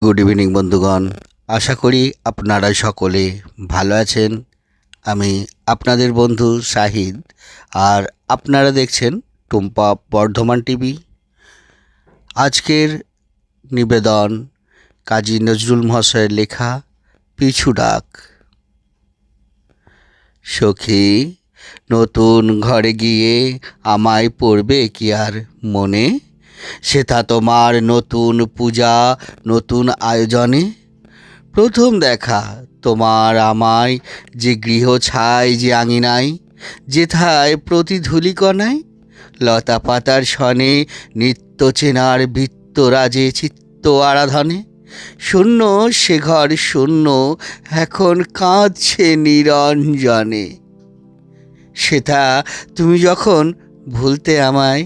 Good evening বন্ধুগণ, আশা করি আপনারা সকলে ভালো আছেন। আমি আপনাদের বন্ধু শাহিদ, আর আপনারা দেখছেন টুম্পা বর্ধমান টিভি। আজকের নিবেদন কাজী নজরুল মহাশয়ের লেখা পিছু ডাক। সখী, নতুন ঘরে গিয়ে আমায় পড়বে কি আর মনে? সেথা তোমার নতুন পূজা, নতুন আয়োজনে। প্রথম দেখা তোমার আমায়, যে গৃহ ছাই যে আঙিনায়, যেথায় প্রতিধূলিকণায় লতা পাতার সনে নিত্য চেনার বৃত্তরাজে চিত্ত আরাধনে। শূন্য সে ঘর শূন্য, এখন কাঁদছে নিরঞ্জনে। সেথা তুমি যখন ভুলতে আমায়,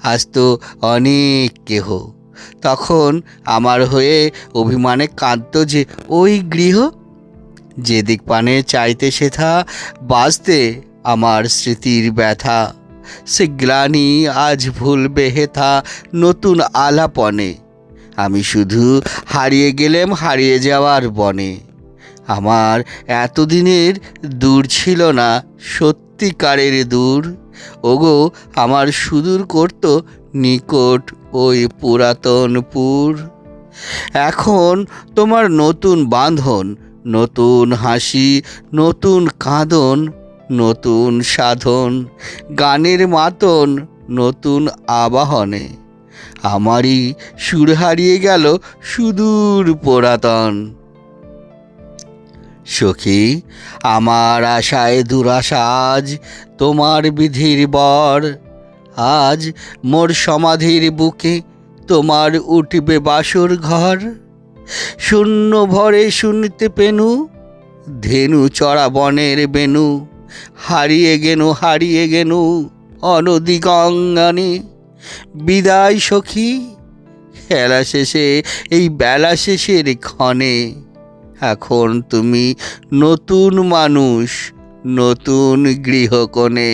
আজ তো অনেক কেহ, তখন আমার হয়ে অভিমানে কাঁদত যে ওই গৃহ। যেদিক পানে চাইতে সেথা বাজতে আমার স্মৃতির ব্যথা। সে গ্লানি আজ ভুলবে হেথা নতুন আলাপনে। আমি শুধু হারিয়ে গেলেম হারিয়ে যাওয়ার বনে। আমার এতদিনের দূর ছিল না সত্যিকারের দূর। ওগো, আমার সুদূর করত নিকট ওই পুরাতনপুর। এখন তোমার নতুন বাঁধন, নতুন হাসি, নতুন কাঁদন, নতুন সাধন, গানের মাতন নতুন আবাহনে। আমারই সুর হারিয়ে গেল সুদূর পুরাতন। সখী, আমার আশায় দুরাশা আজ তোমার বিধির বর। আজ মোর সমাধির বুকে তোমার উঠবে বাসর ঘর। শূন্য ভরে শুনতে পেনু, ধেনু চড়া বনের বেনু। হারিয়ে গেনু অনদিক অঙ্গনে। বিদায় সখী, খেলা শেষে এই বেলা শেষের ক্ষণে। এখন তুমি নতুন মানুষ, নতুন গৃহকোণে।